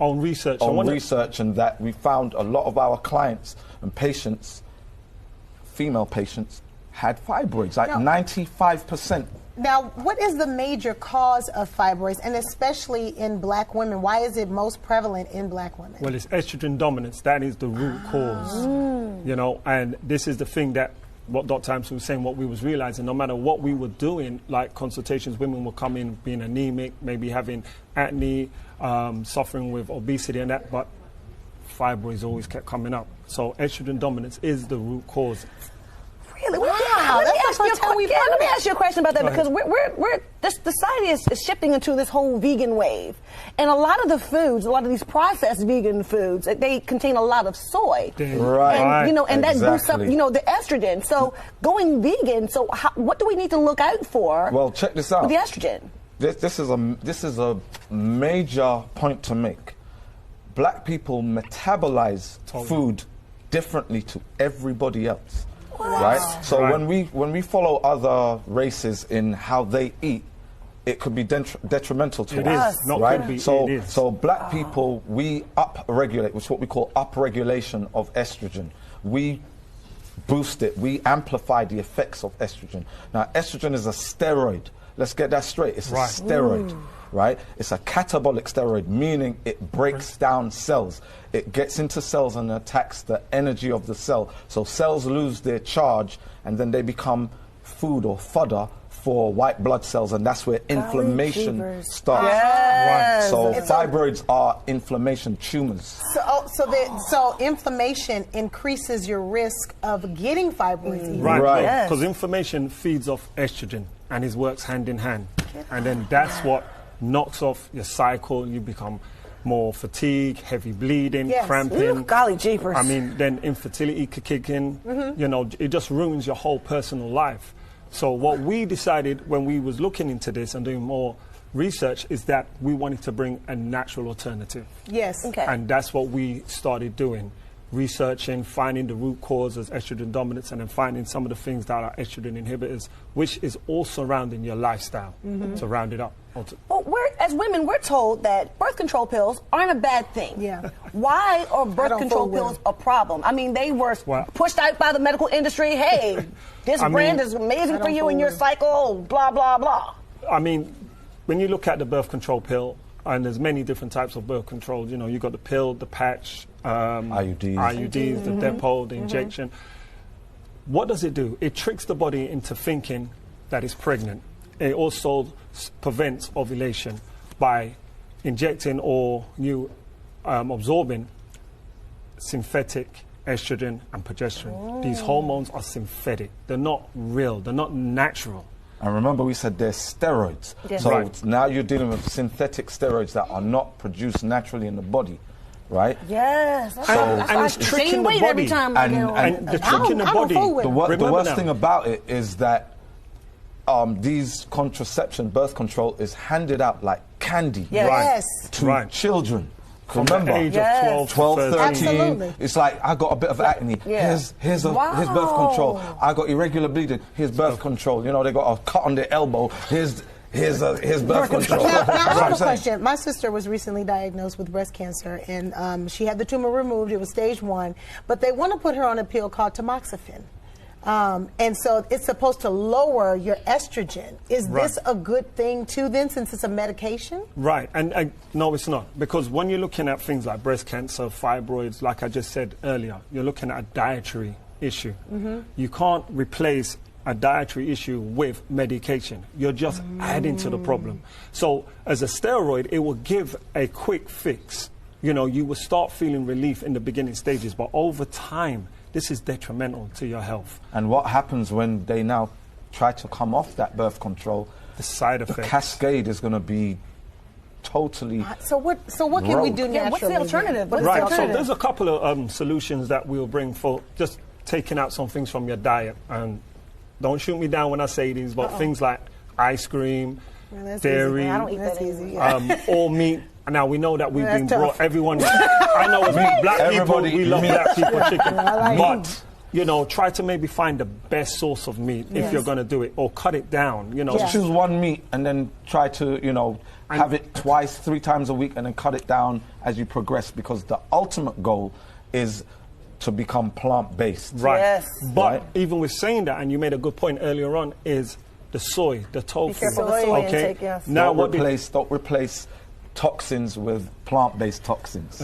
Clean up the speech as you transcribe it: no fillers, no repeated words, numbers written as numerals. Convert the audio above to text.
On research. And that we found a lot of our clients and patients, female patients, had fibroids, like 95%. Now, what is the major cause of fibroids, and especially in black women? Why is it most prevalent in black women? Well, it's estrogen dominance. That is the root cause, you know, and this is the thing that what Dr. Hampson was saying, what we was realizing, no matter what we were doing, like consultations, women will come in being anemic, maybe having acne, suffering with obesity and that, but fibroids always kept coming up. So estrogen dominance is the root cause. Really? Wow. Let me ask you a question about that, because this society is shifting into this whole vegan wave. And a lot of the foods, a lot of these processed vegan foods, they contain a lot of soy. Right. And, you know, and that boosts up, you know, the estrogen. So going vegan, so what do we need to look out for? Well, check this out. With the estrogen. This is a major point to make. Black people metabolize food differently to everybody else. Right? So when we follow other races in how they eat, it could be detrimental to us. It is. Not right? could be, so, it is. So black people, we upregulate, which is what we call upregulation of estrogen. We boost it. We amplify the effects of estrogen. Now, estrogen is a steroid. Let's get that straight. It's a steroid. Right? It's a catabolic steroid, meaning it breaks down cells. It gets into cells and attacks the energy of the cell. So cells lose their charge, and then they become food or fodder for white blood cells, and that's where inflammation starts. Yes. So fibroids are inflammation tumors. So inflammation increases your risk of getting fibroids. Right. Because inflammation feeds off estrogen, and it works hand in hand. And then that's what knocks off your cycle. You become more fatigue, heavy bleeding, cramping. Ooh, golly jeepers. I mean, then infertility could kick in. You know, it just ruins your whole personal life. So what we decided when we was looking into this and doing more research is that we wanted to bring a natural alternative. Yes. Okay. And that's what we started doing. Researching, finding the root causes, estrogen dominance, and then finding some of the things that are estrogen inhibitors, which is all surrounding your lifestyle, to round it up. Well, as women, we're told that birth control pills aren't a bad thing. Yeah. Why are birth control pills a problem? I mean, they were pushed out by the medical industry. Hey, this brand is amazing for you and your cycle, blah, blah, blah. I mean, when you look at the birth control pill, and there's many different types of birth control, you know, you've got the pill, the patch, IUDs, the depot, the injection. What does it do? It tricks the body into thinking that it's pregnant. It also prevents ovulation by injecting or absorbing synthetic estrogen and progesterone. These hormones are synthetic. They're not real. They're not natural. And remember, we said they're steroids. Yes. So now you're dealing with synthetic steroids that are not produced naturally in the body, right? Yes. So, and it's tricking the body. Every time and the trick in the body. The worst thing about it is that these birth control is handed out like candy to children. Remember, age of 12, 13. Absolutely. It's like, I got a bit of acne. Here's birth control. I got irregular bleeding. Here's birth control. You know, they got a cut on their elbow. Here's birth control. Now I have a question. My sister was recently diagnosed with breast cancer, and she had the tumor removed. It was stage 1, but they want to put her on a pill called tamoxifen. And so it's supposed to lower your estrogen. Is this a good thing too then, since it's a medication? Right, and no, it's not. Because when you're looking at things like breast cancer, fibroids, like I just said earlier, you're looking at a dietary issue. You can't replace a dietary issue with medication. You're just adding to the problem. So as a steroid, it will give a quick fix. You know, you will start feeling relief in the beginning stages, but over time, this is detrimental to your health. And what happens when they now try to come off that birth control? The side effects. The cascade is going to be totally So what can we do naturally? What's the alternative? So there's a couple of solutions that we'll bring for just taking out some things from your diet. And don't shoot me down when I say these, but things like ice cream, dairy, I don't eat that easy. all meat. Now, we know that we've been brought, everyone, I know as black people, we love black people chicken. But you know, try to maybe find the best source of meat if you're going to do it, or cut it down, you know. Just choose one meat and then try to, you know, have it twice, 3 times a week, and then cut it down as you progress, because the ultimate goal is to become plant-based. Right. Yes. But even with saying that, and you made a good point earlier on, is the soy, the tofu. Be careful of the soy intake, yes. Now don't replace toxins with plant-based toxins.